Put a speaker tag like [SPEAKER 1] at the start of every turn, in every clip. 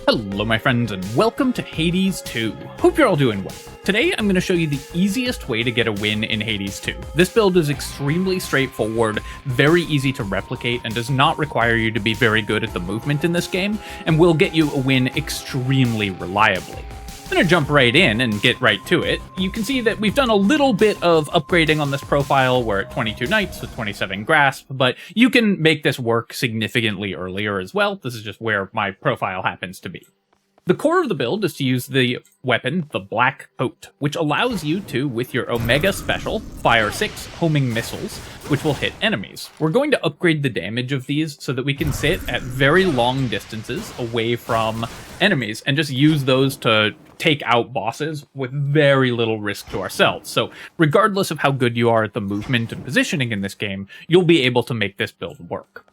[SPEAKER 1] Hello my friends and welcome to Hades 2. Hope you're all doing well. Today I'm going to show you the easiest way to get a win in Hades 2. This build is extremely straightforward, very easy to replicate, and does not require you to be very good at the movement in this game, and will get you a win extremely reliably. I'm going to jump right in and get right to it. You can see that we've done a little bit of upgrading on this profile. We're at 22 knights with 27 grasp, but you can make this work significantly earlier as well. This is just where my profile happens to be. The core of the build is to use the weapon, the Black Coat, which allows you to, with your Omega Special, fire 6 homing missiles, which will hit enemies. We're going to upgrade the damage of these so that we can sit at very long distances away from enemies and just use those to take out bosses with very little risk to ourselves. So regardless of how good you are at the movement and positioning in this game, you'll be able to make this build work.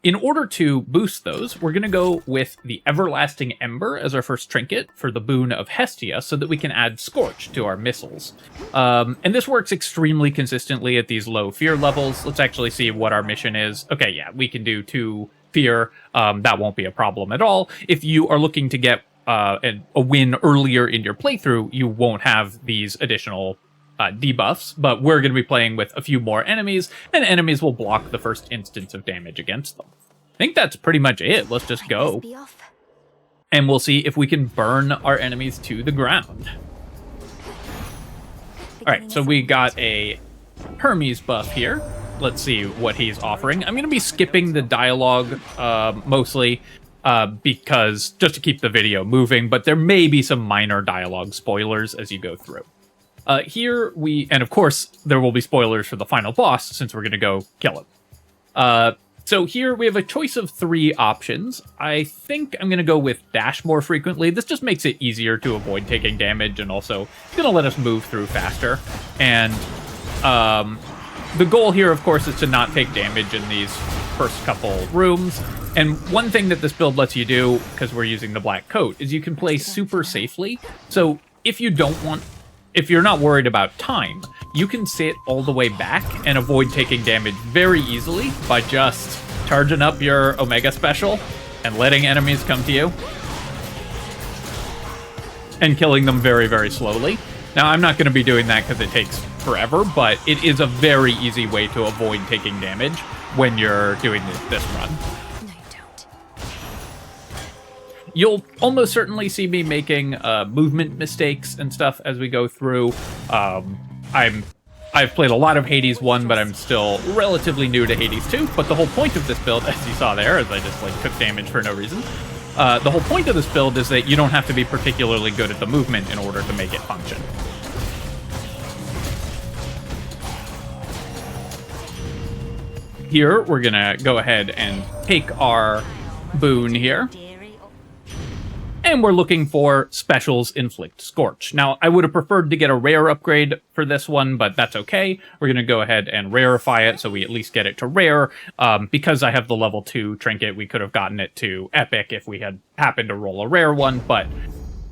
[SPEAKER 1] In order to boost those, we're going to go with the Everlasting Ember as our first trinket for the boon of Hestia so that we can add Scorch to our missiles. And this works extremely consistently at these low fear levels. Let's actually see what our mission is. Okay, yeah, we can do 2 fear. That won't be a problem at all. If you are looking to get a win earlier in your playthrough, you won't have these additional debuffs, but we're going to be playing with a few more enemies, and enemies will block the first instance of damage against them. I think that's pretty much it. Let's just go. And we'll see if we can burn our enemies to the ground. Alright, so we got a Hermes buff here. Let's see what he's offering. I'm going to be skipping the dialogue mostly, because just to keep the video moving, but there may be some minor dialogue spoilers as you go through. And of course, there will be spoilers for the final boss, since we're going to go kill him. So here we have a choice of 3 options. I think I'm going to go with dash more frequently. This just makes it easier to avoid taking damage, and also it's going to let us move through faster. And the goal here, of course, is to not take damage in these first couple rooms. And one thing that this build lets you do, because we're using the Black Coat, is you can play super safely. So if you're not worried about time, you can sit all the way back and avoid taking damage very easily by just charging up your Omega Special and letting enemies come to you and killing them very, very slowly. Now, I'm not going to be doing that because it takes forever, but it is a very easy way to avoid taking damage when you're doing this run. You'll almost certainly see me making movement mistakes and stuff as we go through. I've played a lot of Hades 1, but I'm still relatively new to Hades 2. But the whole point of this build, as you saw there, as I just took damage for no reason, the whole point of this build is that you don't have to be particularly good at the movement in order to make it function. Here, we're gonna go ahead and take our boon here. And we're looking for Specials Inflict Scorch. Now, I would have preferred to get a rare upgrade for this one, but that's okay. We're going to go ahead and rarefy it, so we at least get it to rare. Because I have the level 2 trinket, we could have gotten it to epic if we had happened to roll a rare one, but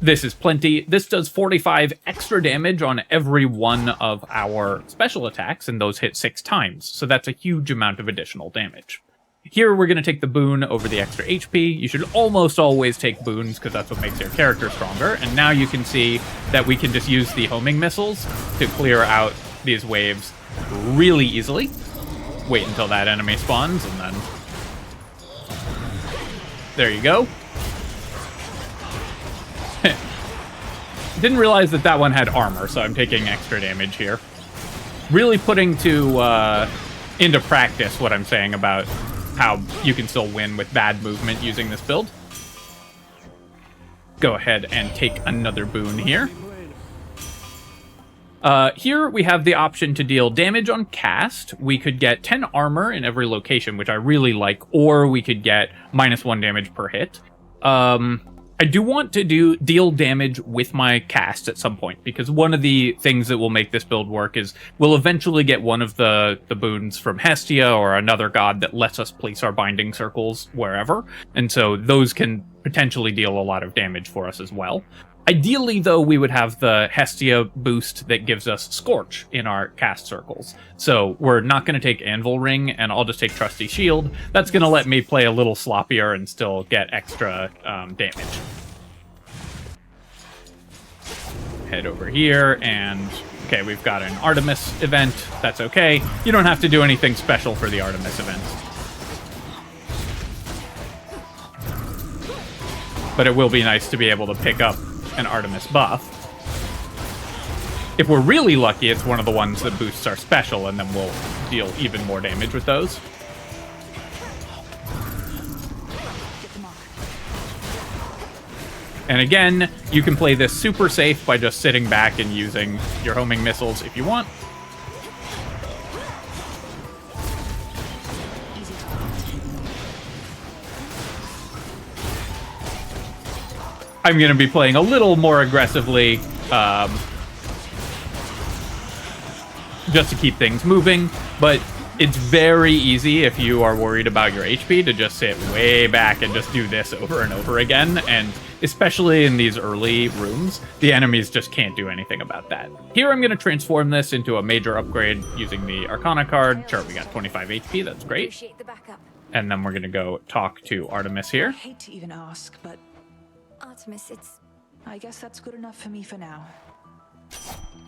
[SPEAKER 1] this is plenty. This does 45 extra damage on every one of our special attacks, and those hit 6 times, so that's a huge amount of additional damage. Here, we're going to take the boon over the extra HP. You should almost always take boons, because that's what makes your character stronger. And now you can see that we can just use the homing missiles to clear out these waves really easily. Wait until that enemy spawns, and then... there you go. Didn't realize that one had armor, so I'm taking extra damage here. Really putting into practice what I'm saying about how you can still win with bad movement using this build. Go ahead and take another boon here. Here we have the option to deal damage on cast. We could get 10 armor in every location, which I really like, or we could get -1 damage per hit. I do want to deal damage with my cast at some point, because one of the things that will make this build work is we'll eventually get one of the boons from Hestia or another god that lets us place our binding circles wherever, and so those can potentially deal a lot of damage for us as well. Ideally, though, we would have the Hestia boost that gives us Scorch in our cast circles. So we're not going to take Anvil Ring, and I'll just take Trusty Shield. That's going to let me play a little sloppier and still get extra damage. head over here, and okay, we've got an Artemis event. That's okay. You don't have to do anything special for the Artemis event. But it will be nice to be able to pick up an Artemis buff. If we're really lucky, it's one of the ones that boosts our special, and then we'll deal even more damage with those. And again, you can play this super safe by just sitting back and using your homing missiles if you want. I'm going to be playing a little more aggressively, just to keep things moving, but it's very easy if you are worried about your HP to just sit way back and just do this over and over again, and especially in these early rooms, the enemies just can't do anything about that. Here I'm going to transform this into a major upgrade using the Arcana card. Sure, we got 25 HP, that's great. And then we're going to go talk to Artemis here.
[SPEAKER 2] I hate to even ask, but
[SPEAKER 3] Artemis,
[SPEAKER 2] I guess that's good enough for me for now.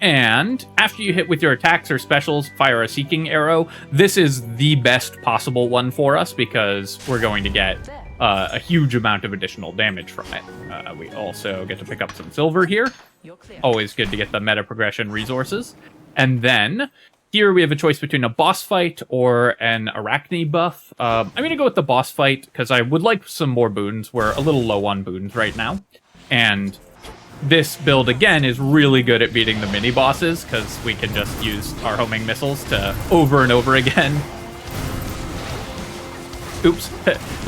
[SPEAKER 1] And after you hit with your attacks or specials, fire a Seeking Arrow. This is the best possible one for us because we're going to get a huge amount of additional damage from it. We also get to pick up some silver here. Always good to get the meta progression resources. And then here we have a choice between a boss fight or an Arachne buff. I'm going to go with the boss fight because I would like some more boons. We're a little low on boons right now. And this build, again, is really good at beating the mini-bosses, because we can just use our homing missiles to over and over again. Oops.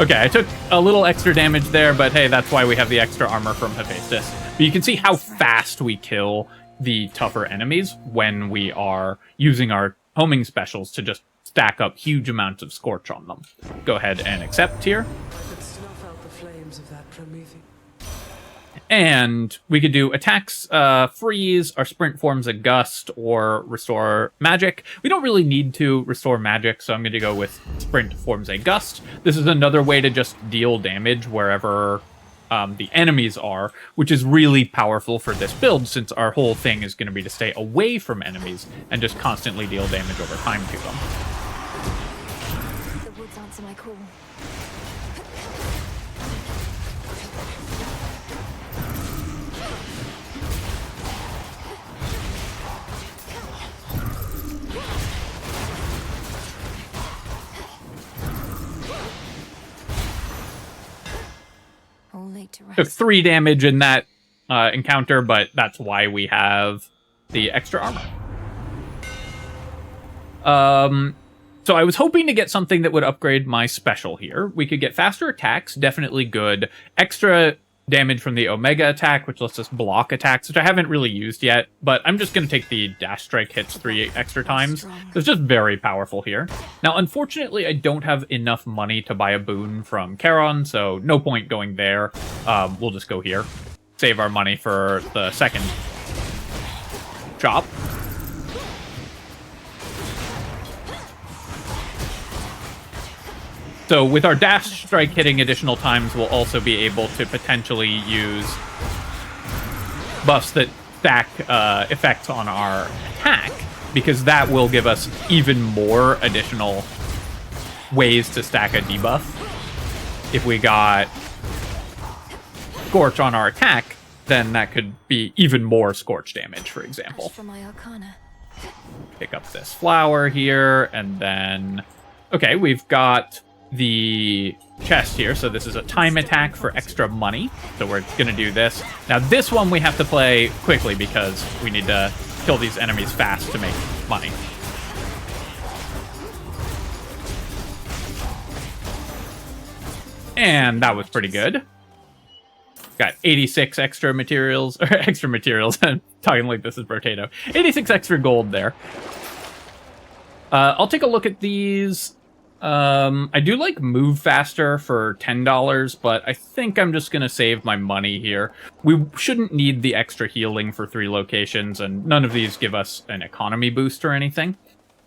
[SPEAKER 1] Okay, I took a little extra damage there, but hey, that's why we have the extra armor from Hephaestus. But you can see how fast we kill the tougher enemies when we are using our homing specials to just stack up huge amounts of Scorch on them. Go ahead and accept here.
[SPEAKER 4] Snuff out the flames of that Prometheus.
[SPEAKER 1] And we could do attacks, freeze, our sprint forms a gust, or restore magic. We don't really need to restore magic, so I'm going to go with sprint forms a gust. This is another way to just deal damage wherever the enemies are, which is really powerful for this build, since our whole thing is going to be to stay away from enemies and just constantly deal damage over time to them.
[SPEAKER 3] the woods answer my call.
[SPEAKER 1] Took 3 damage in that encounter, but that's why we have the extra armor. So I was hoping to get something that would upgrade my special here. We could get faster attacks, definitely good. Extra damage from the Omega attack, which lets us block attacks, which I haven't really used yet, but I'm just going to take the dash strike hits 3 extra times. It's just very powerful here. Now, unfortunately, I don't have enough money to buy a boon from Charon, so no point going there. We'll just go here. Save our money for the second shop. So with our dash strike hitting additional times, we'll also be able to potentially use buffs that stack effects on our attack, because that will give us even more additional ways to stack a debuff. If we got Scorch on our attack, then that could be even more Scorch damage, for example.
[SPEAKER 3] For my Arcana.
[SPEAKER 1] Pick up this flower here, and then... Okay, we've got the chest here, so this is a time attack for extra money, so we're gonna do this. Now this one we have to play quickly because we need to kill these enemies fast to make money. And that was pretty good. Got 86 extra materials, or extra materials, I'm talking like this is potato. 86 extra gold there. I'll take a look at these. I do like move faster for $10, but I think I'm just going to save my money here. We shouldn't need the extra healing for 3 locations, and none of these give us an economy boost or anything.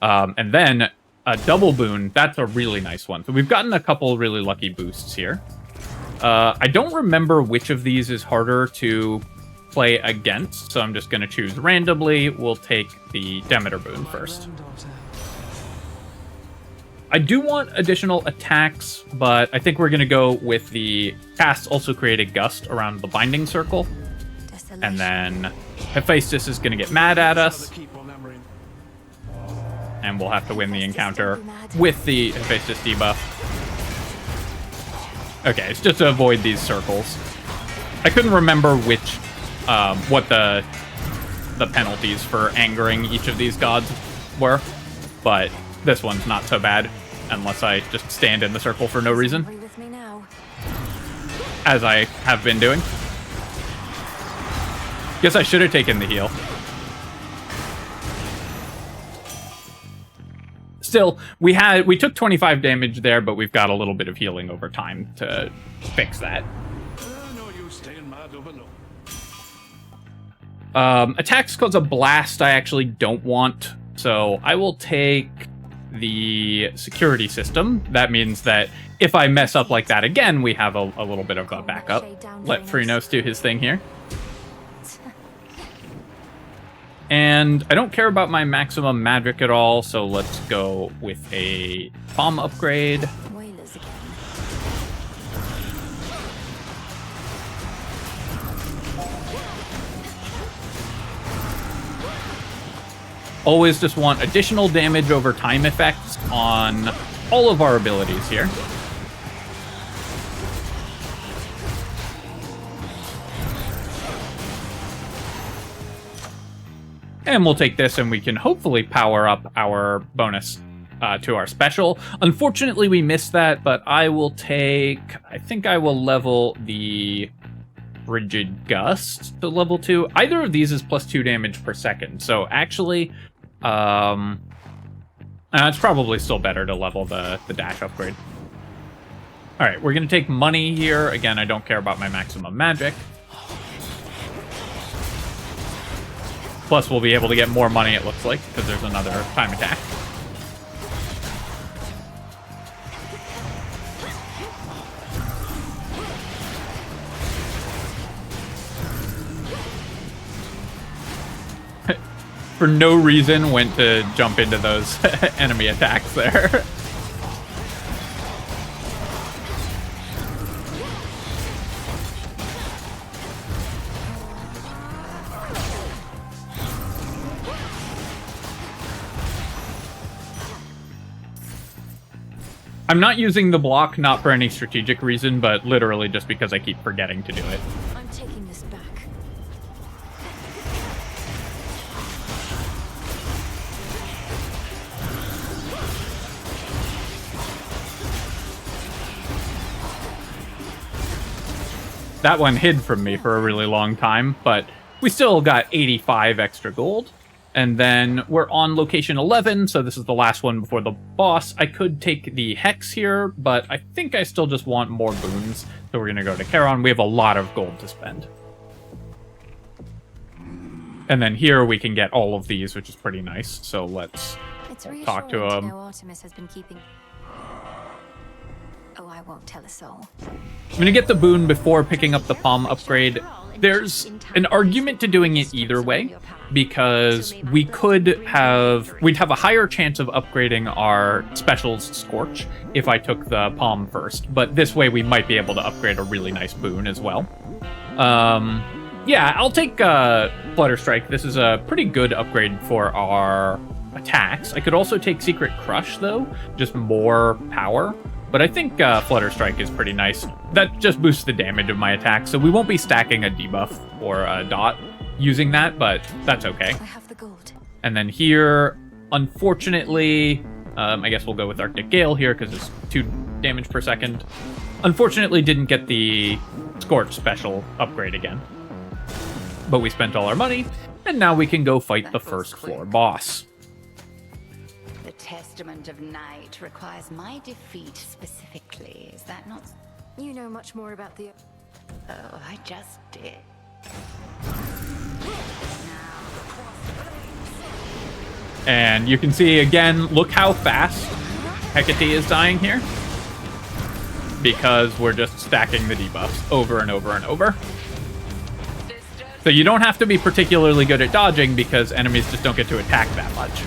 [SPEAKER 1] And then a double boon, that's a really nice one. So we've gotten a couple really lucky boosts here. I don't remember which of these is harder to play against, so I'm just going to choose randomly. We'll take the Demeter boon first.
[SPEAKER 4] Granddaughter.
[SPEAKER 1] I do want additional attacks, but I think we're going to go with the cast also create a gust around the binding circle. And then Hephaestus is going to get mad at us. And we'll have to win the encounter with the Hephaestus debuff. Okay, it's just to avoid these circles. I couldn't remember which, what the penalties for angering each of these gods were, but this one's not so bad, unless I just stand in the circle for no reason, as I have been doing. Guess I should have taken the heal. Still, we took 25 damage there, but we've got a little bit of healing over time to fix that. Attacks cause a blast I actually don't want, so I will take the security system. That means that if I mess up like that again, we have a little bit of a backup. Let Chronos do his thing here. And I don't care about my maximum magic at all, so let's go with a palm upgrade. Always just want additional damage over time effects on all of our abilities here. And we'll take this and we can hopefully power up our bonus to our special. Unfortunately, we missed that, but I think I will level the Rigid Gust to level 2. Either of these is plus 2 damage per second. So actually, it's probably still better to level the dash upgrade. All right, we're going to take money here. Again, I don't care about my maximum magic. Plus, we'll be able to get more money, it looks like, because there's another time attack. For no reason, went to jump into those enemy attacks there. I'm not using the block, not for any strategic reason, but literally just because I keep forgetting to do it.
[SPEAKER 3] I'm taking this back.
[SPEAKER 1] That one hid from me for a really long time, but we still got 85 extra gold. And then we're on location 11, so this is the last one before the boss. I could take the Hex here, but I think I still just want more boons. So we're going to go to Charon. We have a lot of gold to spend. And then here we can get all of these, which is pretty nice. So let's talk to him.
[SPEAKER 3] Artemis has been keeping... Oh, I won't tell a soul.
[SPEAKER 1] I'm going to get the boon before picking up the palm upgrade. There's an argument to doing it either way, because we'd have a higher chance of upgrading our specials Scorch if I took the palm first, but this way we might be able to upgrade a really nice boon as well. Yeah, I'll take Flutter Strike. This is a pretty good upgrade for our attacks. I could also take Secret Crush though, just more power. But I think Flutter Strike is pretty nice. That just boosts the damage of my attack, so we won't be stacking a debuff or a dot using that, but that's okay.
[SPEAKER 3] I have the gold.
[SPEAKER 1] And then here, unfortunately, I guess we'll go with Arctic Gale here because it's 2 damage per second. Unfortunately, didn't get the Scorch special upgrade again. But we spent all our money, and now we can go fight the first floor boss.
[SPEAKER 5] The Testament of Night requires my defeat specifically, is that not?
[SPEAKER 3] You know much more about the...
[SPEAKER 5] Oh, I just did.
[SPEAKER 1] And you can see again, look how fast Hecate is dying here. Because we're just stacking the debuffs over and over and over. So you don't have to be particularly good at dodging because enemies just don't get to attack that much.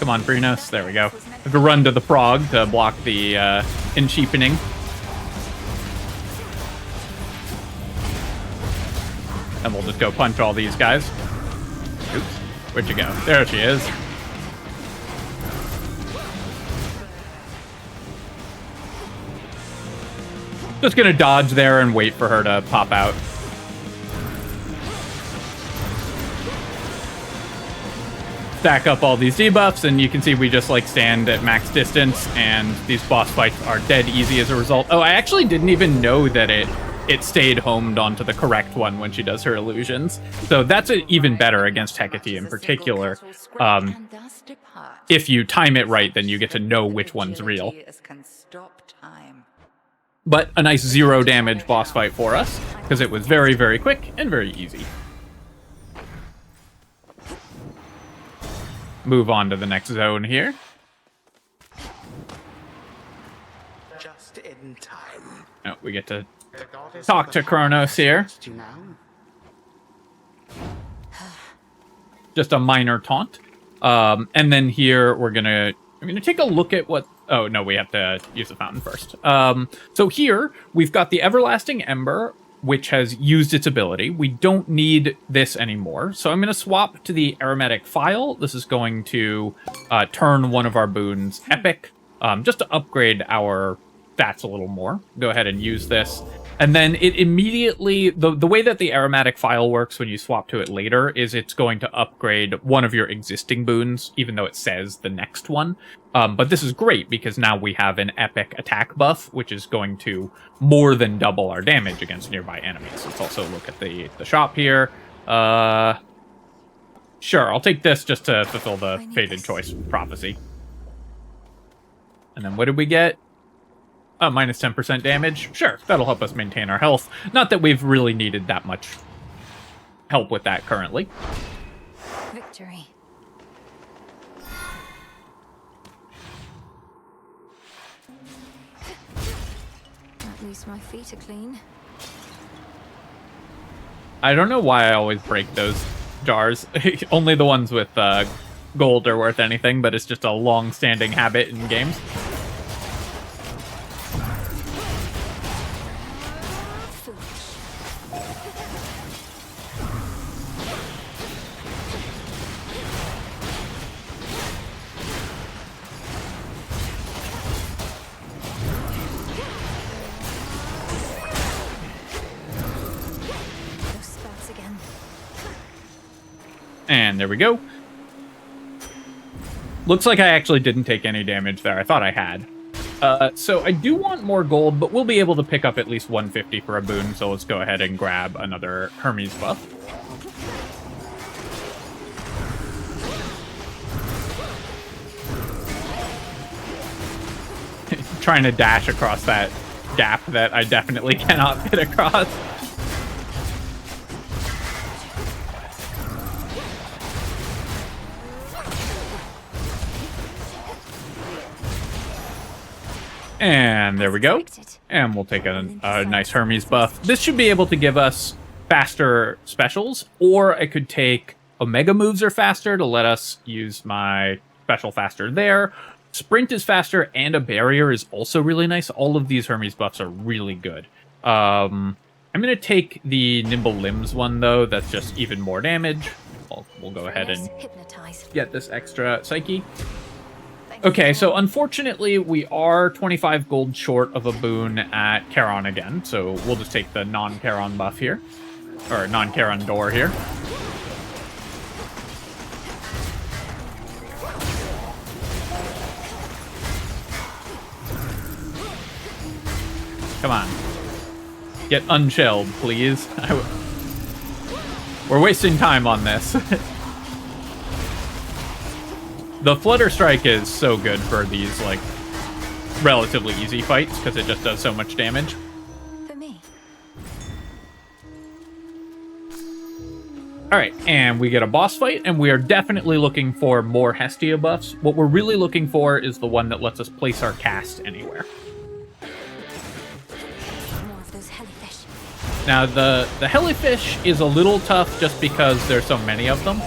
[SPEAKER 1] Come on, Chronos. There we go. Have to run to the prog to block the encheapening. And we'll just go punch all these guys. Oops. Where'd you go? There she is. Just gonna dodge there and wait for her to pop out. Stack up all these debuffs, and you can see we just like stand at max distance, and these boss fights are dead easy as a result. Oh, I actually didn't even know that it stayed homed onto the correct one when she does her illusions. So that's even better against Hecate in particular. If you time it right, then you get to know which one's real. But a nice 0 damage boss fight for us, because it was very, very quick and very easy. Move on to the next zone here.
[SPEAKER 6] Just in time.
[SPEAKER 1] Oh, we get to talk to Chronos here. Just a minor taunt. And then here I'm gonna take a look at what. Oh no, we have to use the fountain first. So here we've got the Everlasting Ember, which has used its ability. We don't need this anymore. So I'm going to swap to the Aromatic Phial. This is going to turn one of our boons epic, just to upgrade our stats a little more. Go ahead and use this. And then it immediately, the way that the Aromatic Phial works when you swap to it later is it's going to upgrade one of your existing boons, even though it says the next one. But this is great because now we have an epic attack buff, which is going to more than double our damage against nearby enemies. Let's also look at the shop here. Sure, I'll take this just to fulfill the Fated Choice prophecy. And then what did we get? Minus 10% damage. Sure, that'll help us maintain our health. Not that we've really needed that much help with that currently.
[SPEAKER 3] Victory. At least my feet are clean.
[SPEAKER 1] I don't know why I always break those jars. Only the ones with gold are worth anything, but it's just a long-standing habit in games. And there we go. Looks like I actually didn't take any damage there. I thought I had. So I do want more gold, but we'll be able to pick up at least 150 for a boon, so let's go ahead and grab another Hermes buff. Trying to dash across that gap that I definitely cannot fit across. And there we go. And we'll take a nice Hermes buff. This should be able to give us faster specials, or I could take Omega moves are faster to let us use my special faster there. Sprint is faster, and a barrier is also really nice. All of these Hermes buffs are really good. I'm going to take the Nimble Limbs one, though. That's just even more damage. We'll go ahead and get this extra Psyche. Okay, so unfortunately, we are 25 gold short of a boon at Charon again, so we'll just take the non-Charon buff here, or non-Charon door here. Come on. Get unshelled, please. We're wasting time on this. The Flutter Strike is so good for these, like, relatively easy fights, because it just does so much damage.
[SPEAKER 3] For me.
[SPEAKER 1] All right, and we get a boss fight, and we are definitely looking for more Hestia buffs. What we're really looking for is the one that lets us place our cast anywhere.
[SPEAKER 3] More of those jellyfish.
[SPEAKER 1] Now, the jellyfish is a little tough just because there's so many of them.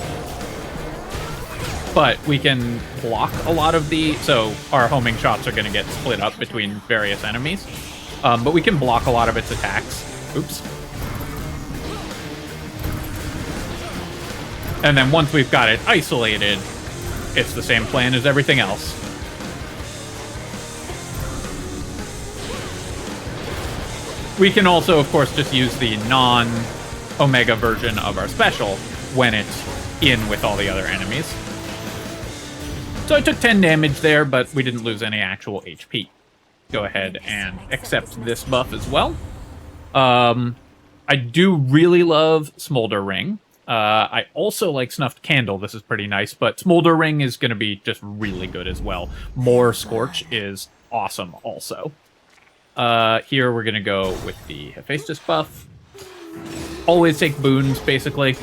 [SPEAKER 1] But we can block a lot of so our homing shots are going to get split up between various enemies. But we can block a lot of its attacks. Oops. And then once we've got it isolated, it's the same plan as everything else. We can also, of course, just use the non-Omega version of our special when it's in with all the other enemies. So I took 10 damage there, but we didn't lose any actual HP. Go ahead and accept this buff as well. I do really love Smolder Ring. I also like Snuffed Candle. This is pretty nice, but Smolder Ring is going to be just really good as well. More Scorch is awesome also. Here we're going to go with the Hephaestus buff. Always take boons, basically.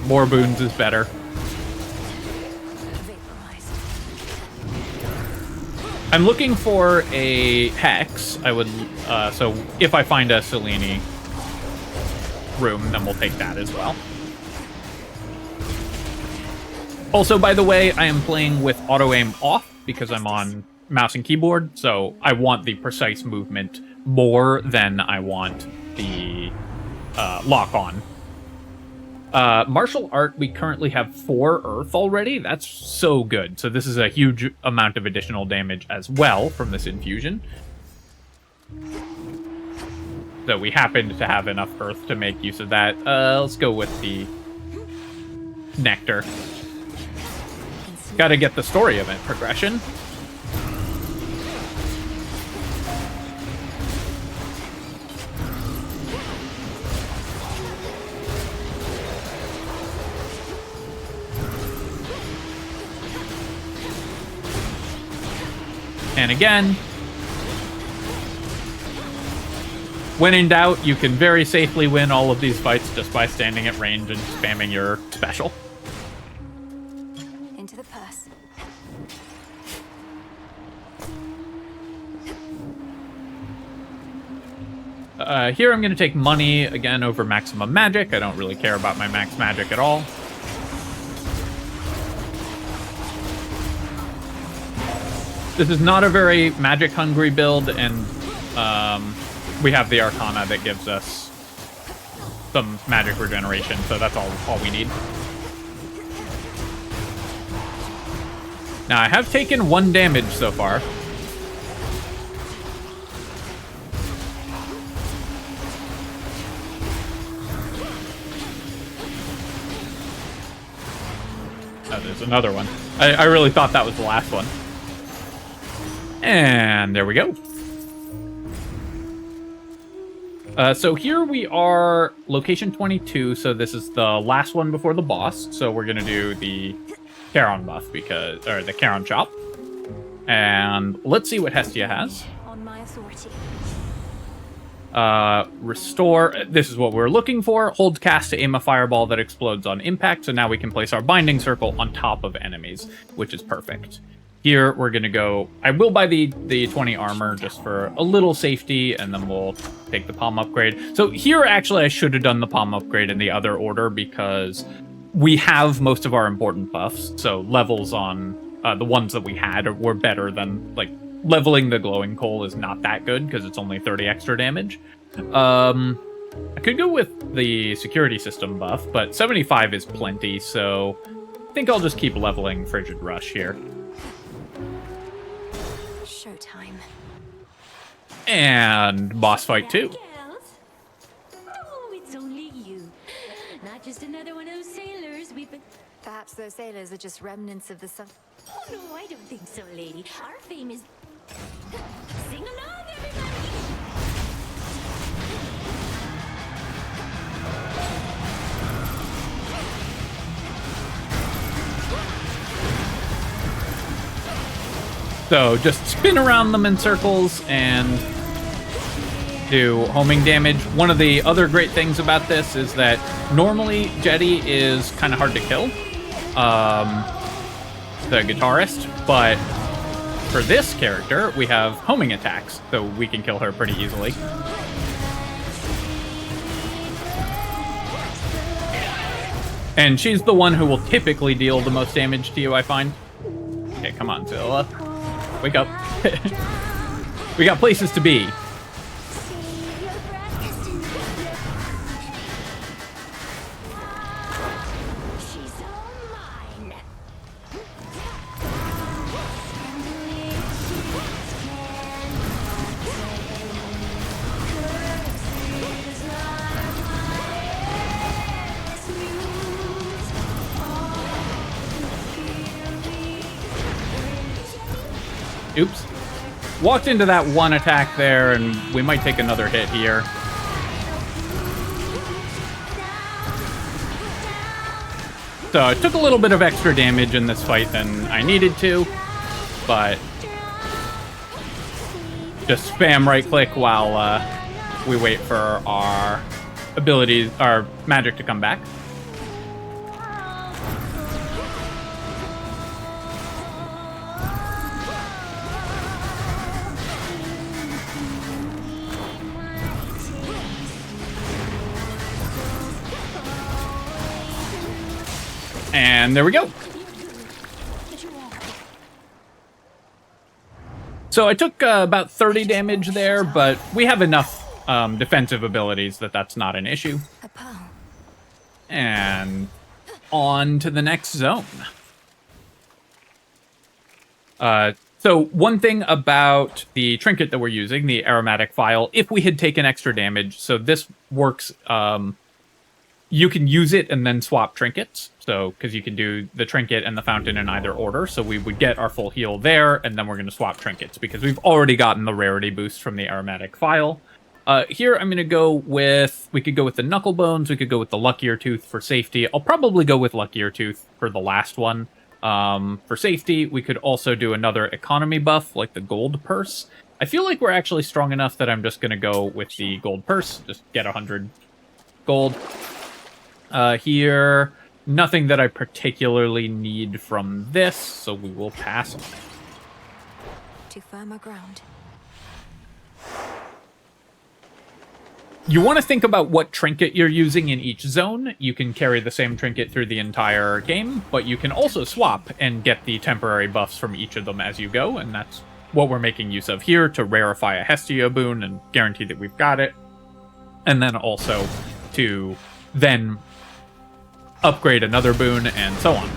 [SPEAKER 1] More boons is better.
[SPEAKER 3] Vaporized.
[SPEAKER 1] I'm looking for a Hex. I would, so if I find a Selene room, then we'll take that as well. Also, by the way, I am playing with auto-aim off because I'm on mouse and keyboard, so I want the precise movement more than I want the lock-on. Martial art, we currently have 4 Earth already. That's so good. So this is a huge amount of additional damage as well from this infusion. So we happen to have enough Earth to make use of that. Let's go with the Nectar. Gotta get the story event progression. And again, when in doubt, you can very safely win all of these fights just by standing at range and spamming your special.
[SPEAKER 3] Into the purse.
[SPEAKER 1] Here I'm going to take money again over maximum magic. I don't really care about my max magic at all. This is not a very magic-hungry build, and we have the Arcana that gives us some magic regeneration, so that's all we need. Now, I have taken 1 damage so far. Oh, there's another one. I really thought that was the last one. And there we go. So here we are, location 22, so this is the last one before the boss. So we're going to do the Charon buff, or the Charon chop. And let's see what Hestia has.
[SPEAKER 3] On my authority.
[SPEAKER 1] Restore, this is what we're looking for. Hold cast to aim a fireball that explodes on impact, so now we can place our binding circle on top of enemies, which is perfect. Here, we're going to go... I will buy the 20 armor just for a little safety, and then we'll take the palm upgrade. So here, actually, I should have done the palm upgrade in the other order, because we have most of our important buffs. So levels on the ones that we had were better than... like, leveling the glowing coal is not that good, because it's only 30 extra damage. I could go with the security system buff, but 75 is plenty, so I think I'll just keep leveling Frigid Rush here.
[SPEAKER 3] Showtime.
[SPEAKER 1] And boss fight 2.
[SPEAKER 7] Oh, it's only you. Not just another one of those sailors we've been...
[SPEAKER 3] Perhaps those sailors are just remnants of the sun.
[SPEAKER 7] Oh, no, I don't think so, lady. Our fame is... Sing along, everybody!
[SPEAKER 1] So just spin around them in circles and do homing damage. One of the other great things about this is that normally Jetty is kind of hard to kill, the guitarist, but for this character, we have homing attacks, so we can kill her pretty easily. And she's the one who will typically deal the most damage to you, I find. Okay, come on, Zilla. Wake up. We got places to be. Oops. Walked into that one attack there, and we might take another hit here. So I took a little bit of extra damage in this fight than I needed to, but just spam right-click while we wait for our abilities, our magic to come back. And there we go. So I took about 30 damage there, but we have enough defensive abilities that that's not an issue. And on to the next zone. So one thing about the trinket that we're using, the aromatic vial, if we had taken extra damage, so this works, you can use it and then swap trinkets. So, because you can do the trinket and the fountain in either order. So we would get our full heal there, and then we're going to swap trinkets, because we've already gotten the rarity boost from the aromatic vial. Here, I'm going to go with, we could go with the knuckle bones, we could go with the luckier tooth for safety. I'll probably go with luckier tooth for the last one. For safety, we could also do another economy buff, like the gold purse. I feel like we're actually strong enough that I'm just going to go with the gold purse, just get 100 gold. Here, nothing that I particularly need from this, so we will pass on it.
[SPEAKER 3] To firmer ground.
[SPEAKER 1] You want to think about what trinket you're using in each zone. You can carry the same trinket through the entire game, but you can also swap and get the temporary buffs from each of them as you go, and that's what we're making use of here to rarify a Hestia boon and guarantee that we've got it. And then also to then upgrade another boon, and so on.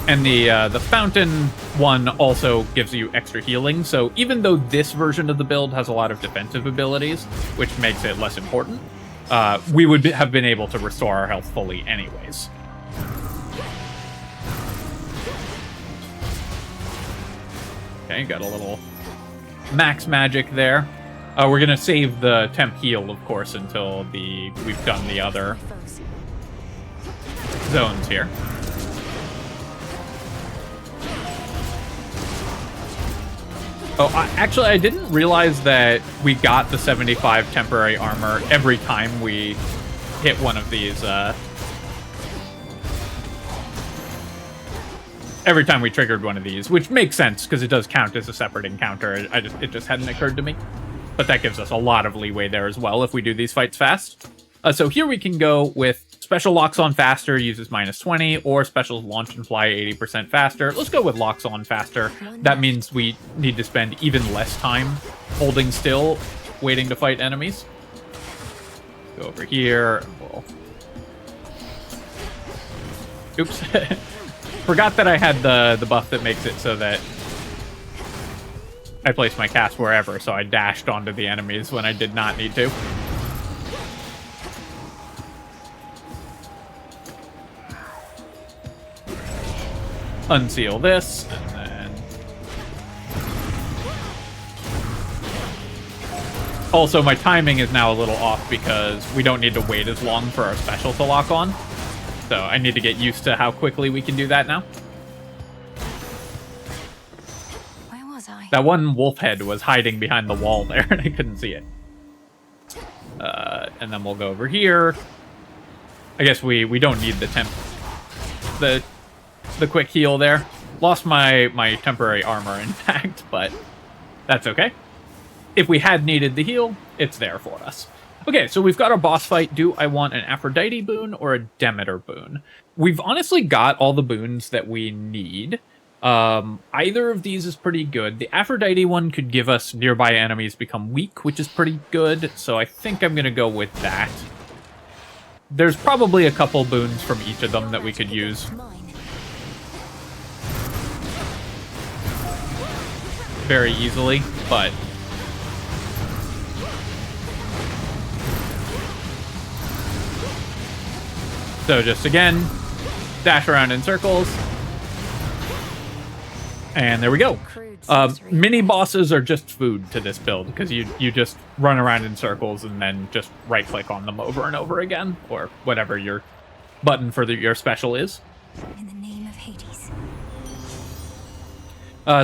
[SPEAKER 1] And the fountain one also gives you extra healing, so even though this version of the build has a lot of defensive abilities, which makes it less important, we would have been able to restore our health fully anyways. Okay, got a little max magic there. We're gonna save the temp heal, of course, until we've done the other zones here. Oh, actually, I didn't realize that we got the 75 temporary armor every time we hit one of these. Every time we triggered one of these, which makes sense because it does count as a separate encounter. It just hadn't occurred to me. But that gives us a lot of leeway there as well if we do these fights fast. So here we can go with special locks on faster, uses -20, or special launch and fly 80% faster. Let's go with locks on faster. That means we need to spend even less time holding still, waiting to fight enemies. Go over here. We'll... Oops. Forgot that I had the buff that makes it so that I place my cast wherever, so I dashed onto the enemies when I did not need to. Unseal this, and then... Also, my timing is now a little off because we don't need to wait as long for our special to lock on. So I need to get used to how quickly we can do that now.
[SPEAKER 3] Where was was I?
[SPEAKER 1] That one wolf head was hiding behind the wall there, and I couldn't see it. And then we'll go over here. I guess we don't need the quick heal there. Lost my temporary armor, in fact, but that's okay. If we had needed the heal, it's there for us. Okay, so we've got our boss fight. Do I want an Aphrodite boon or a Demeter boon? We've honestly got all the boons that we need. Either of these is pretty good. The Aphrodite one could give us nearby enemies become weak, which is pretty good, so I think I'm going to go with that. There's probably a couple boons from each of them that we could use very easily, but so just again, dash around in circles. And there we go. Mini bosses are just food to this build because you just run around in circles and then just right click on them over and over again, or whatever your button for your special is.
[SPEAKER 3] In the name of Hades.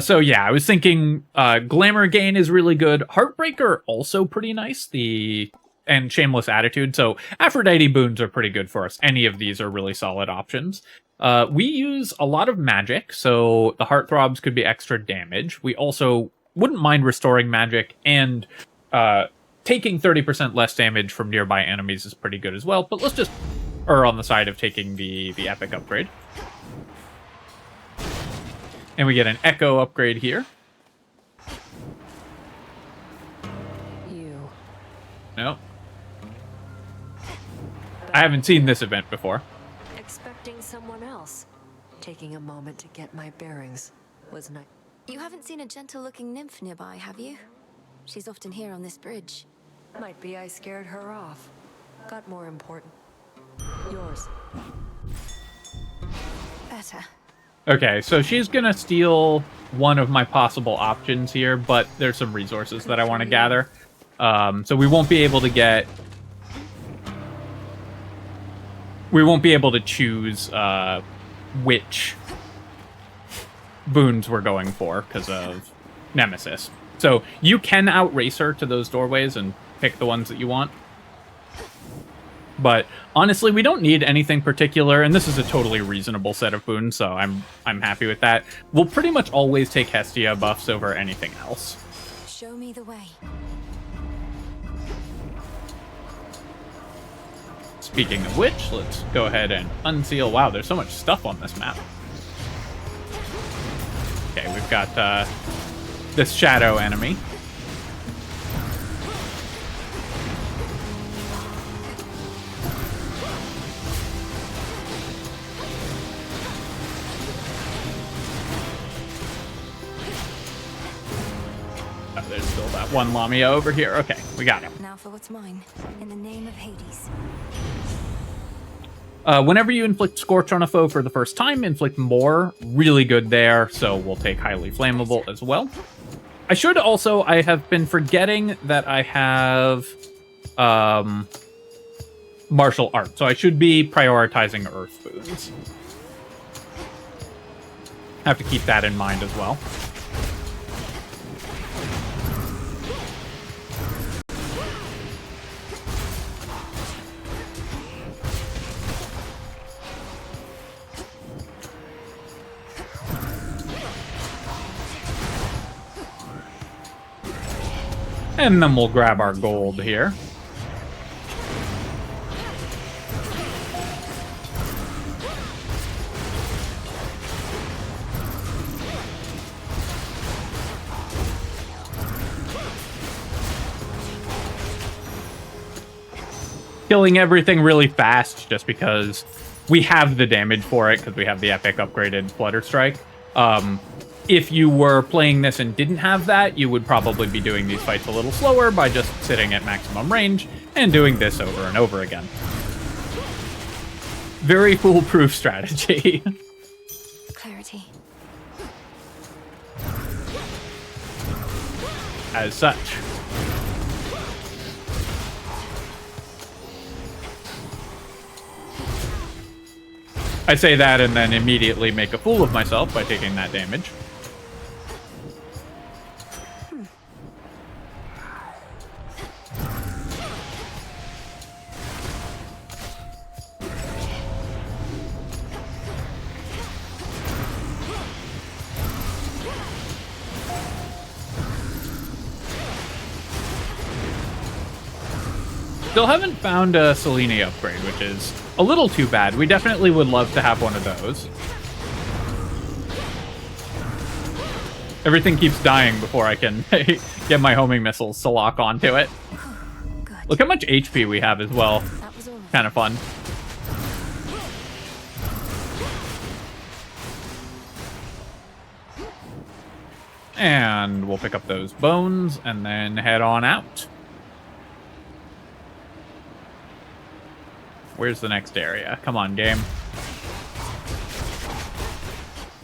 [SPEAKER 1] So yeah, I was thinking Glamour Gain is really good. Heartbreaker also pretty nice. And Shameless Attitude. So Aphrodite boons are pretty good for us. Any of these are really solid options. We use a lot of magic, so the Heartthrobs could be extra damage. We also wouldn't mind restoring magic, and taking 30% less damage from nearby enemies is pretty good as well. But let's just err on the side of taking the epic upgrade. And we get an Echo upgrade here. No. I haven't seen this event before.
[SPEAKER 8] Expecting someone else. Taking a moment to get my bearings was nice.
[SPEAKER 3] You haven't seen a gentle-looking nymph nearby, have you? She's often here on this bridge.
[SPEAKER 8] Might be I scared her off. Got more important. Yours.
[SPEAKER 3] Better.
[SPEAKER 1] Okay, so she's gonna steal one of my possible options here, but there's some resources that I want to gather. So we won't be able to get... We won't be able to choose which boons we're going for because of Nemesis. So you can outrace her to those doorways and pick the ones that you want. But honestly, we don't need anything particular, and this is a totally reasonable set of boons, so I'm happy with that. We'll pretty much always take Hestia buffs over anything else.
[SPEAKER 3] Show me the way.
[SPEAKER 1] Speaking of which, let's go ahead and unseal. Wow, there's so much stuff on this map. Okay, we've got this shadow enemy. Oh, there's still that one Lamia over here. Okay, we got him.
[SPEAKER 3] Now for what's mine. In the name of Hades.
[SPEAKER 1] Whenever you inflict Scorch on a foe for the first time, inflict more. Really good there, so we'll take Highly Flammable as well. I should also, I have been forgetting that I have Martial Art, so I should be prioritizing Earth boons. Have to keep that in mind as well. And then we'll grab our gold here. Killing everything really fast just because we have the damage for it because we have the epic upgraded Flutter Strike. If you were playing this and didn't have that, you would probably be doing these fights a little slower by just sitting at maximum range and doing this over and over again. Very foolproof strategy.
[SPEAKER 3] Clarity.
[SPEAKER 1] As such. I say that and then immediately make a fool of myself by taking that damage. Still haven't found a Selene upgrade, which is a little too bad. We definitely would love to have one of those. Everything keeps dying before I can get my homing missiles to lock onto it.
[SPEAKER 3] Good.
[SPEAKER 1] Look how much HP we have as well.
[SPEAKER 3] That was all.
[SPEAKER 1] Kind of fun. And we'll pick up those bones and then head on out. Where's the next area? Come on, game.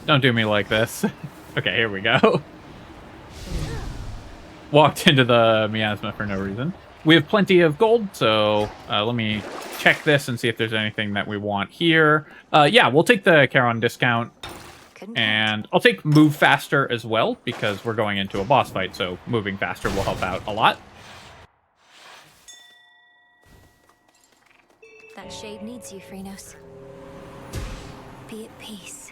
[SPEAKER 1] Don't do me like this. Okay, here we go. Walked into the miasma for no reason. We have plenty of gold, so let me check this and see if there's anything that we want here. Yeah, we'll take the Charon discount. And I'll take move faster as well, because we're going into a boss fight, so moving faster will help out a lot.
[SPEAKER 3] That shade needs you, Chronos. Be at peace.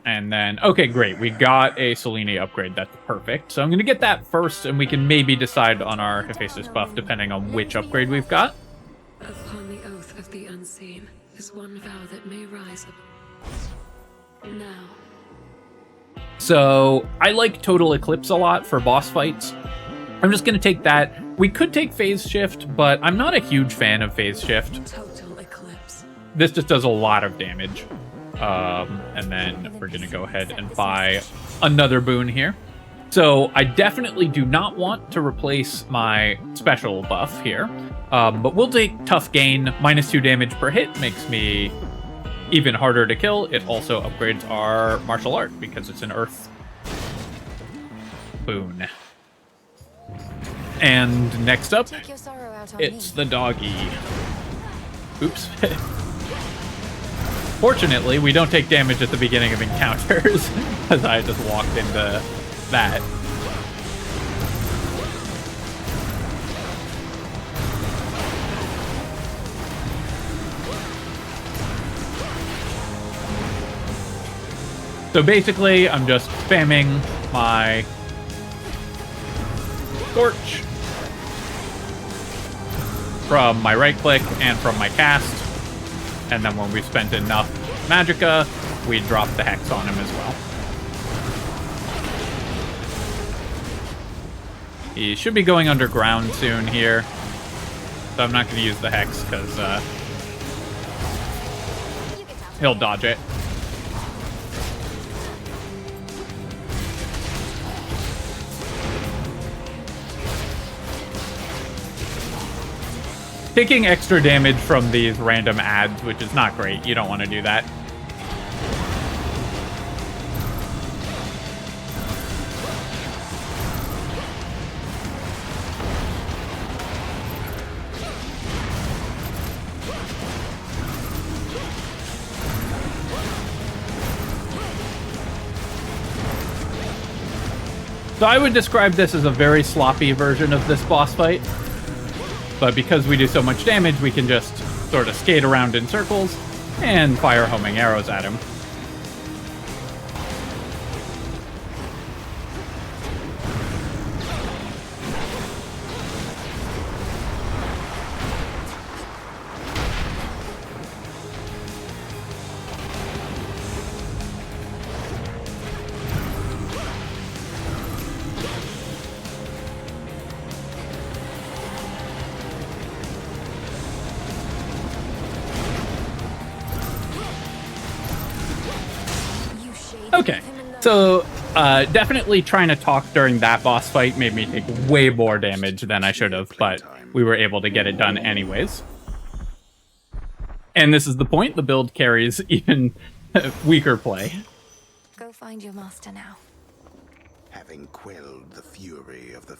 [SPEAKER 1] And then, okay, great. We got a Selene upgrade. That's perfect. So I'm going to get that first, and we can maybe decide on our Hephaestus buff, depending on which upgrade we've got.
[SPEAKER 4] Upon the oath of the unseen is one vow that may rise up. Now.
[SPEAKER 1] So I like Total Eclipse a lot for boss fights. I'm just going to take that. We could take Phase Shift, but I'm not a huge fan of Phase Shift.
[SPEAKER 4] Total eclipse.
[SPEAKER 1] This just does a lot of damage. And then we're going to go ahead and buy another boon here. So I definitely do not want to replace my special buff here. But we'll take Tough Gain. -2 damage per hit makes me even harder to kill. It also upgrades our martial art because it's an earth boon. And next up,
[SPEAKER 3] Take your sorrow out on
[SPEAKER 1] it's
[SPEAKER 3] me.
[SPEAKER 1] the doggy. Oops. Fortunately, we don't take damage at the beginning of encounters, as I just walked into that. So basically, I'm just spamming my Scorch from my right click and from my cast. And then when we've spent enough magicka, we drop the Hex on him as well. He should be going underground soon here. So I'm not going to use the Hex because he'll dodge it. Taking extra damage from these random adds, which is not great. You don't want to do that. So I would describe this as a very sloppy version of this boss fight. But because we do so much damage, we can just sort of skate around in circles and fire homing arrows at him. Okay, so definitely trying to talk during that boss fight made me take way more damage than I should have, but we were able to get it done anyways. And this is the point, the build carries even weaker play.
[SPEAKER 3] Go find your master now.
[SPEAKER 6] Having quelled the fury of the...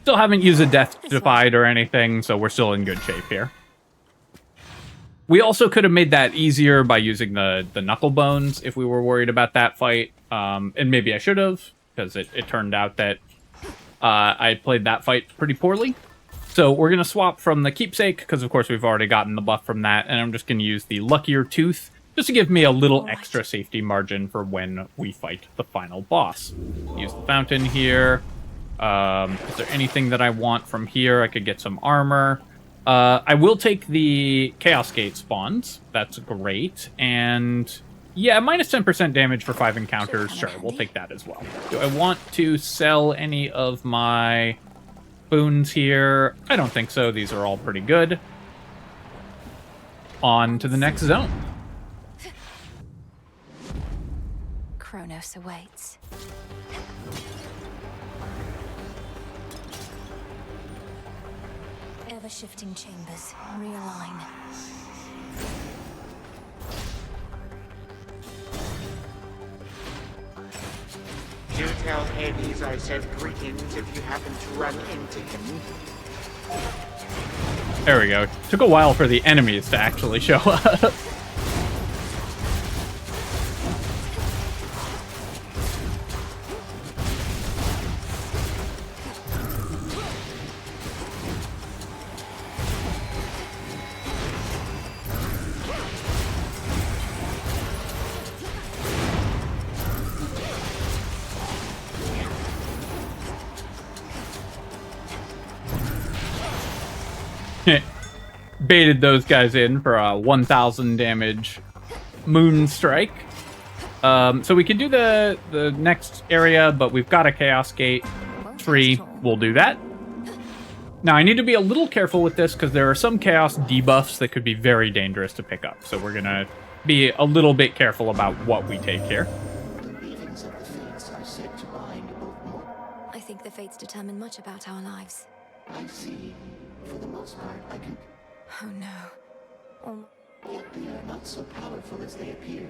[SPEAKER 1] Still haven't used a Death Defied or anything, so we're still in good shape here. We also could have made that easier by using the knuckle bones if we were worried about that fight. And maybe I should have, because it turned out that I played that fight pretty poorly. So we're going to swap from the keepsake, because of course we've already gotten the buff from that, and I'm just going to use the luckier tooth just to give me a little extra safety margin for when we fight the final boss. Use the fountain here. Is there anything that I want from here? I could get some armor. I will take the Chaos Gate spawns. That's great. And yeah, minus 10% damage for 5 encounters. Sure, we'll take that as well. Do I want to sell any of my boons here? I don't think so. These are all pretty good. On to the next zone.
[SPEAKER 3] Chronos awaits. Ever-shifting chambers. Realign.
[SPEAKER 9] Do tell Hades I said greetings if you happen to run into him.
[SPEAKER 1] There we go. Took a while for the enemies to actually show up. Baited those guys in for a 1,000 damage moon strike. So we can do the next area, but we've got a Chaos Gate tree. We'll do that. Now, I need to be a little careful with this because there are some Chaos debuffs that could be very dangerous to pick up. So we're going to be a little bit careful about what we take here.
[SPEAKER 3] I think the fates determine much about our lives.
[SPEAKER 10] I see. For the most part, I can...
[SPEAKER 3] Oh no.
[SPEAKER 10] Yet they are not so powerful as they appeared.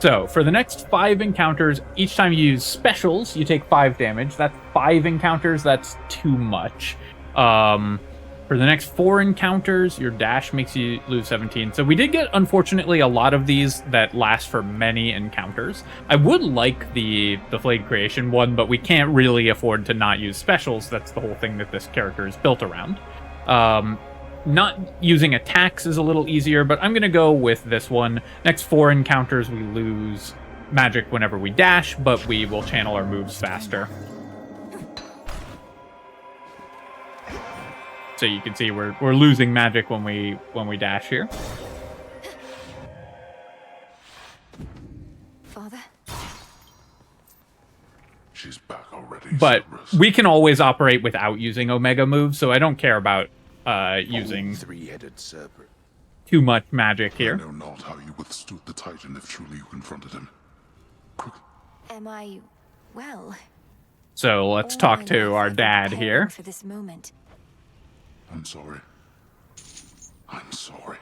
[SPEAKER 1] So, for the next 5 encounters, each time you use specials, you take 5 damage. That's 5 encounters, that's too much. For the next 4 encounters, your dash makes you lose 17. So we did get, unfortunately, a lot of these that last for many encounters. I would like the Flayed Creation one, but we can't really afford to not use specials. That's the whole thing that this character is built around. Not using attacks is a little easier, but I'm going to go with this one. Next 4 encounters, we lose magic whenever we dash, but we will channel our moves faster. So you can see we're losing magic when we dash here.
[SPEAKER 3] Father?
[SPEAKER 6] She's back already.
[SPEAKER 1] But
[SPEAKER 6] Cerberus.
[SPEAKER 1] we can always operate without using Omega moves, so I don't care about using
[SPEAKER 6] three-headed serpent.
[SPEAKER 1] too much magic here.
[SPEAKER 6] I know not how you withstood the Titan if truly you confronted him. Quick.
[SPEAKER 3] Am I well?
[SPEAKER 1] So let's talk to our dad here.
[SPEAKER 3] For this moment.
[SPEAKER 6] I'm sorry. I'm sorry.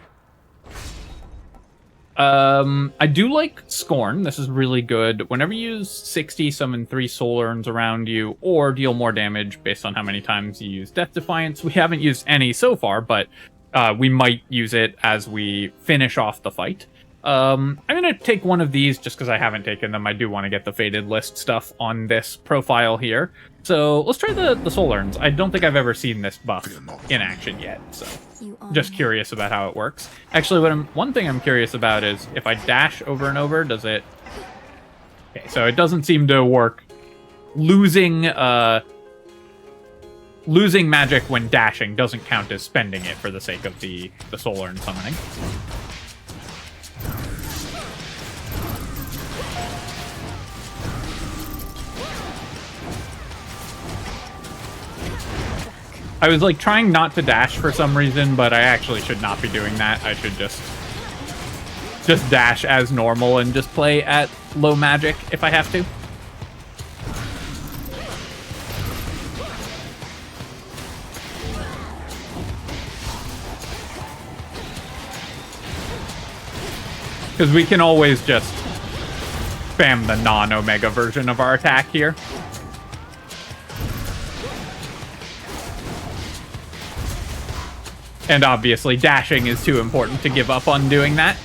[SPEAKER 1] I do like Scorn. This is really good. Whenever you use 60, summon 3 soul urns around you, or deal more damage based on how many times you use Death Defiance. We haven't used any so far, but we might use it as we finish off the fight. I'm going to take one of these just because I haven't taken them. I do want to get the Fated List stuff on this profile here. So let's try the soul urns. I don't think I've ever seen this buff in action yet, so just curious about how it works. Actually, one thing I'm curious about is if I dash over and over, does it... Okay, so it doesn't seem to work. Losing magic when dashing doesn't count as spending it for the sake of the soul urn summoning. I was like trying not to dash for some reason, but I actually should not be doing that. I should just dash as normal and just play at low magic if I have to. Because we can always just spam the non-Omega version of our attack here. And obviously, dashing is too important to give up on doing that.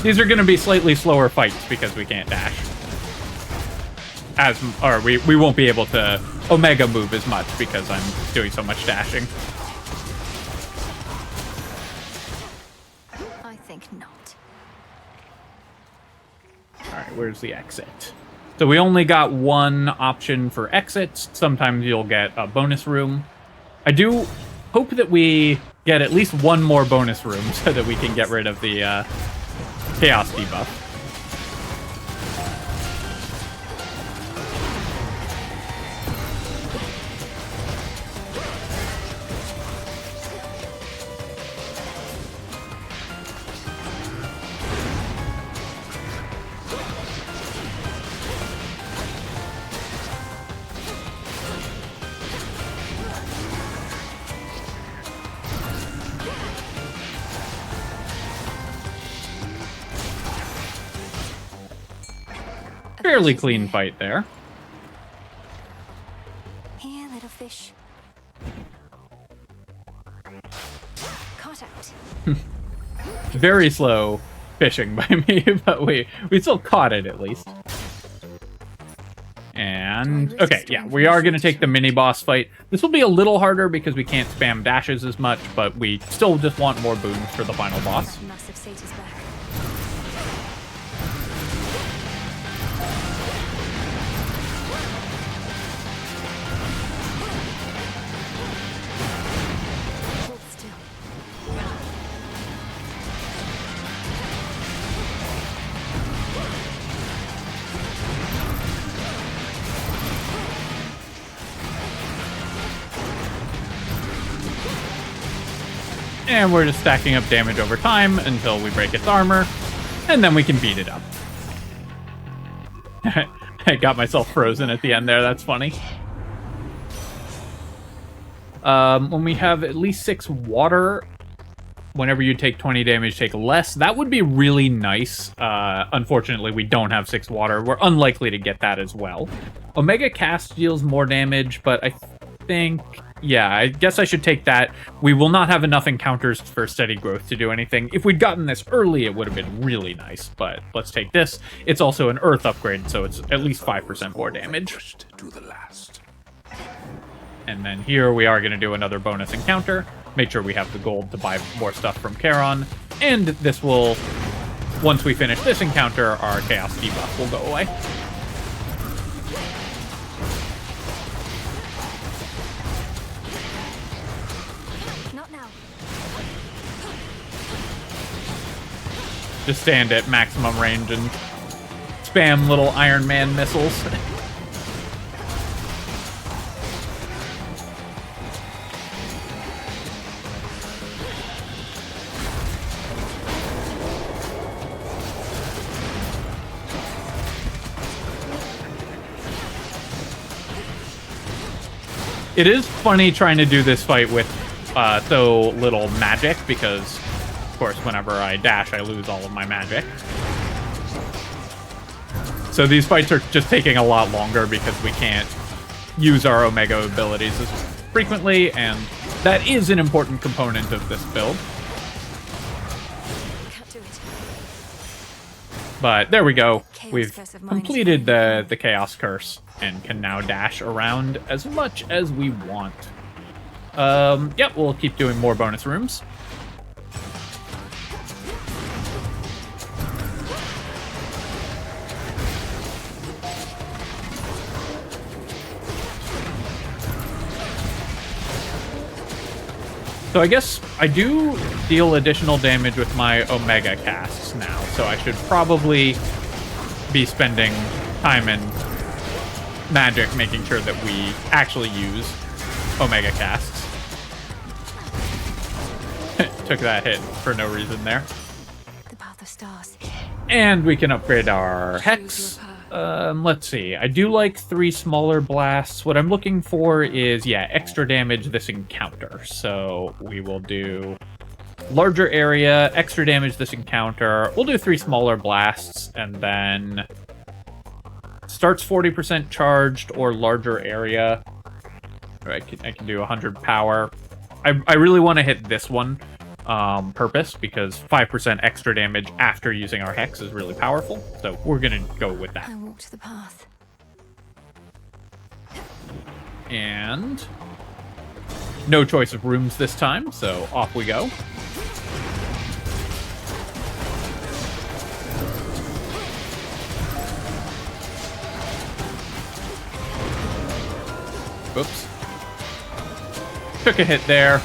[SPEAKER 1] These are going to be slightly slower fights because we can't dash. We won't be able to Omega move as much because I'm doing so much dashing.
[SPEAKER 3] think not.
[SPEAKER 1] Alright, where's the exit? So we only got one option for exits. Sometimes you'll get a bonus room. I do hope that we get at least one more bonus room so that we can get rid of the chaos debuff. Fairly clean fight there.
[SPEAKER 3] Here, little fish. Caught out.
[SPEAKER 1] Very slow fishing by me, but we still caught it at least. And, okay, yeah, we are going to take the mini-boss fight. This will be a little harder because we can't spam dashes as much, but we still just want more boons for the final boss.
[SPEAKER 3] Massive satyr's back. Hold still.
[SPEAKER 1] And we're just stacking up damage over time until we break its armor, and then we can beat it up. I got myself frozen at the end there, that's funny. When we have at least 6 water, whenever you take 20 damage, take less. That would be really nice. Unfortunately, we don't have 6 water. We're unlikely to get that as well. Omega Cast deals more damage, but I think... yeah, I guess I should take that. We will not have enough encounters for steady growth to do anything. If we'd gotten this early, it would have been really nice, but let's take this. It's also an earth upgrade, so it's at least 5% more damage.
[SPEAKER 6] To the last.
[SPEAKER 1] And then here we are going to do another bonus encounter. Make sure we have the gold to buy more stuff from Charon. And this will, once we finish this encounter, our chaos debuff will go away. Just stand at maximum range and spam little Iron Man missiles. It is funny trying to do this fight with so little magic, because, of course, whenever I dash, I lose all of my magic. So these fights are just taking a lot longer because we can't use our Omega abilities as frequently, and that is an important component of this build.
[SPEAKER 3] Can't do it.
[SPEAKER 1] But there we go.
[SPEAKER 3] Chaos
[SPEAKER 1] We've
[SPEAKER 3] curse of mine is
[SPEAKER 1] completed
[SPEAKER 3] very
[SPEAKER 1] the Chaos Curse and can now dash around as much as we want. Yep, we'll keep doing more bonus rooms. So I guess I do deal additional damage with my Omega casts now, so I should probably be spending time in magic making sure that we actually use Omega casts. Took that hit for no reason there.
[SPEAKER 3] The path of stars.
[SPEAKER 1] And we can upgrade our Hex. Let's see. I do like 3 smaller blasts. What I'm looking for is, yeah, extra damage this encounter. So we will do larger area, extra damage this encounter. We'll do 3 smaller blasts, and then starts 40% charged or larger area. Or I can do 100 power. I really want to hit this one purpose, because 5% extra damage after using our Hex is really powerful. So we're going to go with that.
[SPEAKER 3] I walked the path.
[SPEAKER 1] And no choice of rooms this time, so off we go. Oops. Took a hit there.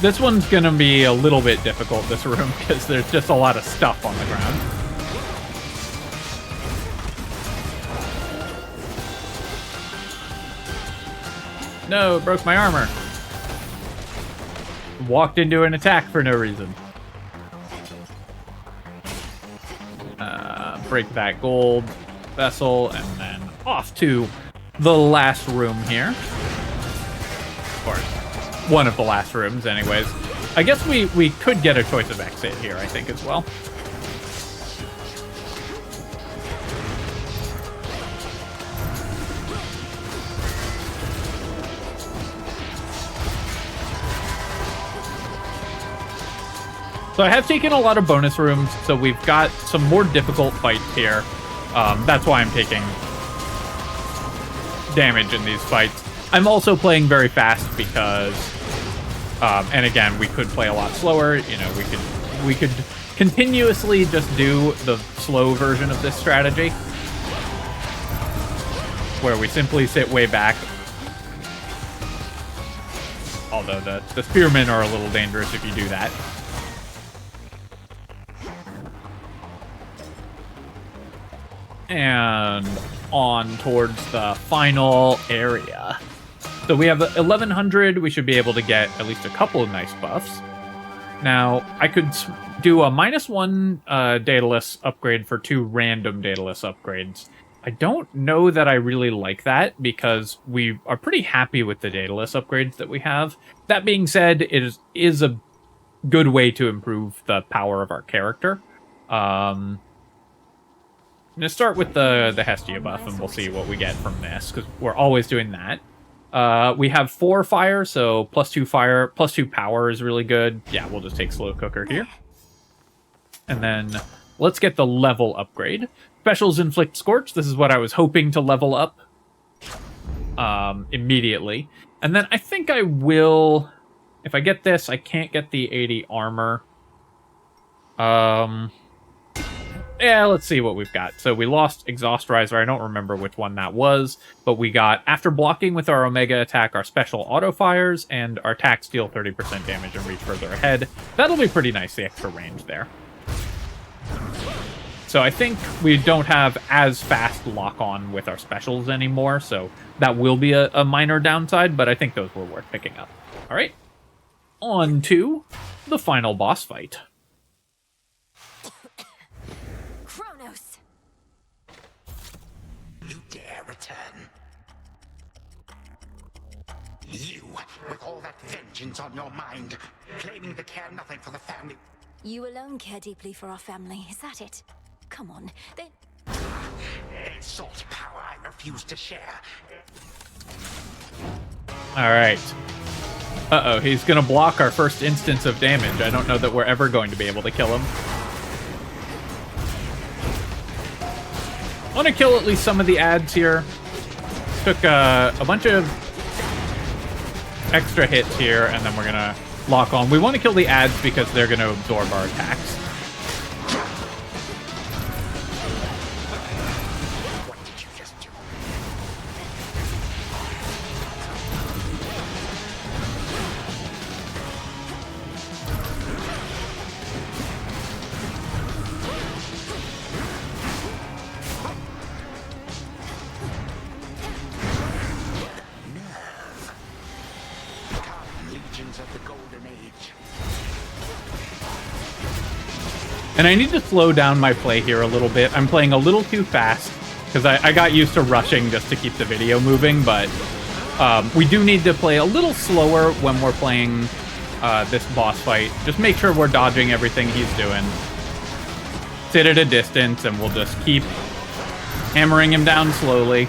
[SPEAKER 1] This one's gonna be a little bit difficult, this room, because there's just a lot of stuff on the ground. No, it broke my armor. Walked into an attack for no reason. Break that gold vessel, and then off to the last room here. Or one of the last rooms, anyways. I guess we could get a choice of exit here, I think, as well. So I have taken a lot of bonus rooms, so we've got some more difficult fights here. That's why I'm taking damage in these fights. I'm also playing very fast because, and again, we could play a lot slower. You know, we could continuously just do the slow version of this strategy, where we simply sit way back. Although the spearmen are a little dangerous if you do that. And on towards the final area. So we have 1100. We should be able to get at least a couple of nice buffs. Now, I could do a -1 Daedalus upgrade for 2 random Daedalus upgrades. I don't know that I really like that, because we are pretty happy with the Daedalus upgrades that we have. That being said, it is a good way to improve the power of our character. I'm going to start with the Hestia buff, and we'll see what we get from this, because we're always doing that. We have 4 fire, so +2 fire, +2 power is really good. Yeah, we'll just take Slow Cooker here. And then let's get the level upgrade. Specials inflict Scorch. This is what I was hoping to level up immediately. And then I think I will... If I get this, I can't get the 80 armor. Yeah, let's see what we've got. So we lost Exhaust Riser. I don't remember which one that was, but we got, after blocking with our Omega attack, our special auto fires, and our attacks deal 30% damage and reach further ahead. That'll be pretty nice, the extra range there. So I think we don't have as fast lock-on with our specials anymore, so that will be a minor downside, but I think those were worth picking up. All right, on to the final boss fight.
[SPEAKER 3] Chronos!
[SPEAKER 9] You dare return? You, with all that vengeance on your mind, claiming to care nothing for the family.
[SPEAKER 3] You alone care deeply for our family, is that it? Come on, they...
[SPEAKER 9] A salt power I refuse to share.
[SPEAKER 1] Alright. Uh-oh, he's gonna block our first instance of damage. I don't know that we're ever going to be able to kill him. I want to kill at least some of the ads here. Took a bunch of extra hits here, and then we're gonna lock on. We want to kill the ads because they're gonna absorb our attacks. And I need to slow down my play here a little bit. I'm playing a little too fast because I got used to rushing just to keep the video moving, but we do need to play a little slower when we're playing this boss fight. Just make sure we're dodging everything he's doing. Sit at a distance, and we'll just keep hammering him down slowly.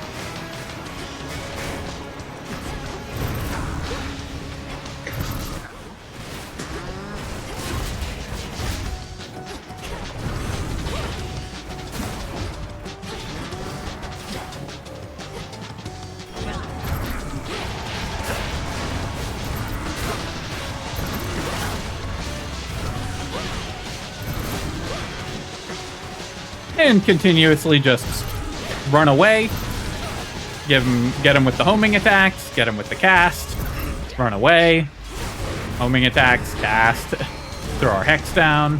[SPEAKER 1] and continuously just run away. Get him with the homing attacks, get him with the cast, run away, homing attacks, cast, throw our hex down.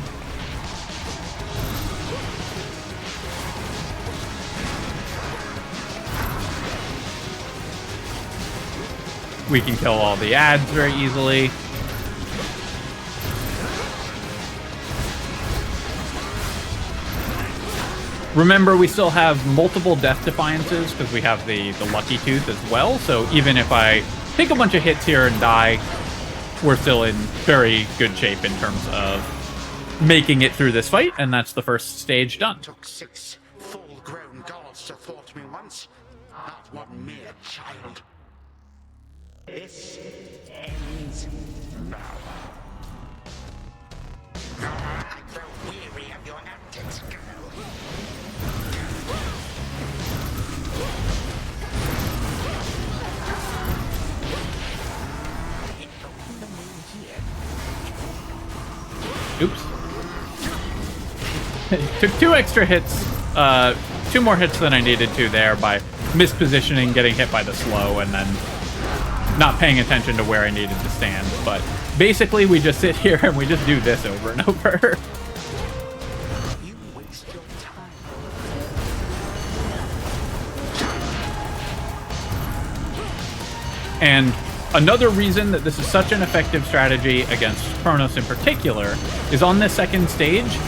[SPEAKER 1] We can kill all the ads very easily. Remember, we still have multiple death defiances because we have the lucky tooth as well. So even if I take a bunch of hits here and die, we're still in very good shape in terms of making it through this fight. And that's the first stage done.
[SPEAKER 9] It took 6 full-grown gods to thwart me once, not one mere child. This ends now. I grow weary of your antics, girl.
[SPEAKER 1] Oops. Took 2 extra hits, 2 more hits than I needed to there by mispositioning, getting hit by the slow, and then not paying attention to where I needed to stand. But basically, we just sit here and we just do this over and over.
[SPEAKER 9] You waste your time.
[SPEAKER 1] And another reason that this is such an effective strategy against Chronos in particular is on this second stage,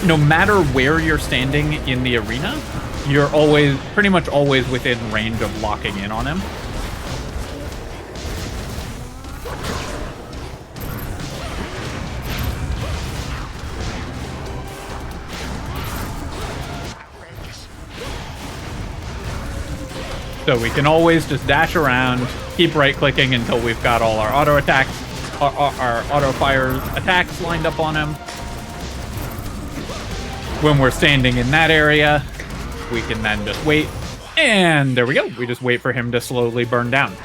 [SPEAKER 1] no matter where you're standing in the arena, you're pretty much always within range of locking in on him. So we can always just dash around, keep right-clicking until we've got all our auto attacks, our auto-fire attacks lined up on him. When we're standing in that area, we can then just wait, and there we go. We just wait for him to slowly burn down.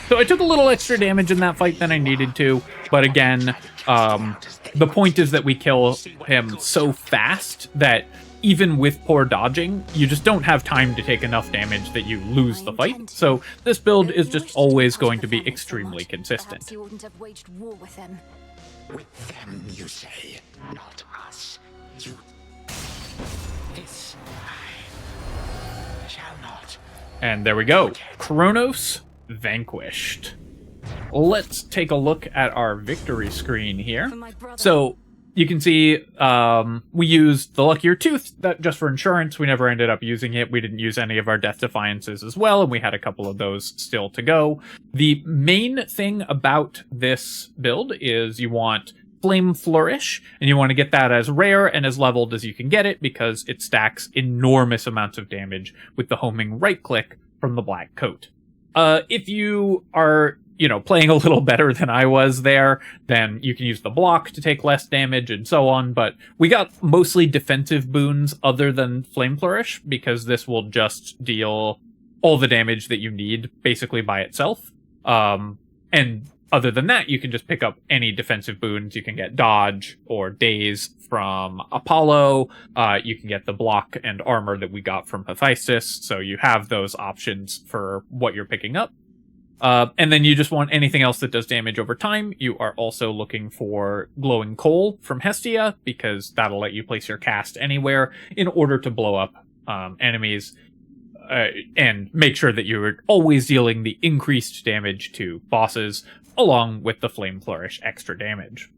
[SPEAKER 1] So I took a little extra damage in that fight than I needed to, but again, the point is that we kill him so fast that even with poor dodging, you just don't have time to take enough damage that you lose the fight. So this build is just always going to be extremely consistent.
[SPEAKER 3] Perhaps you wouldn't have waged war with them.
[SPEAKER 9] With them, you say, not us. You... This I shall not.
[SPEAKER 1] And there we go. Chronos vanquished. Let's take a look at our victory screen here. So you can see we used the luckier tooth just for insurance. We never ended up using it. We didn't use any of our death defiances as well, and we had a couple of those still to go. The main thing about this build is you want Flame Flourish, and you want to get that as rare and as leveled as you can get it because it stacks enormous amounts of damage with the homing right click from the black coat. If you are playing a little better than I was there, then you can use the block to take less damage and so on, but we got mostly defensive boons other than Flame Flourish, because this will just deal all the damage that you need, basically by itself. And other than that, you can just pick up any defensive boons. You can get Dodge or Daze from Apollo. You can get the block and armor that we got from Hephaestus, so you have those options for what you're picking up. And then you just want anything else that does damage over time. You are also looking for Glowing Coal from Hestia, because that'll let you place your cast anywhere in order to blow up enemies and make sure that you're always dealing the increased damage to bosses, along with the Flame Flourish extra damage.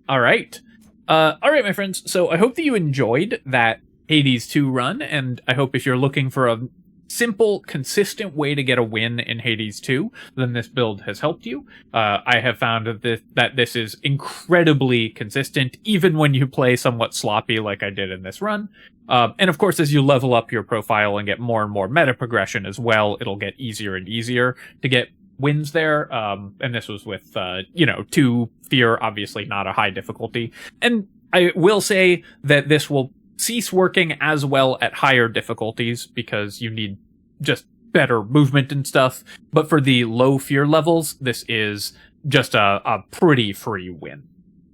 [SPEAKER 1] All right, my friends. So I hope that you enjoyed that Hades 2 run, and I hope if you're looking for a simple, consistent way to get a win in Hades 2, then this build has helped you. I have found that this is incredibly consistent, even when you play somewhat sloppy like I did in this run. And of course, as you level up your profile and get more and more meta progression as well, it'll get easier and easier to get wins there. And this was with, 2 fear, obviously not a high difficulty. And I will say that this will cease working as well at higher difficulties because you need just better movement and stuff. But for the low fear levels, this is just a pretty free win.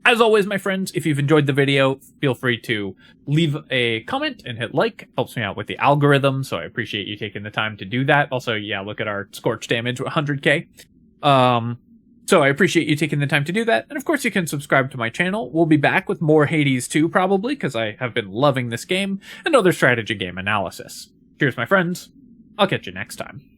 [SPEAKER 1] As always, my friends, if you've enjoyed the video, feel free to leave a comment and hit like. Helps me out with the algorithm, so I appreciate you taking the time to do that. Also, yeah, look at our Scorch damage, 100k. So I appreciate you taking the time to do that. And of course, you can subscribe to my channel. We'll be back with more Hades 2, probably, because I have been loving this game, and other strategy game analysis. Cheers, my friends. I'll catch you next time.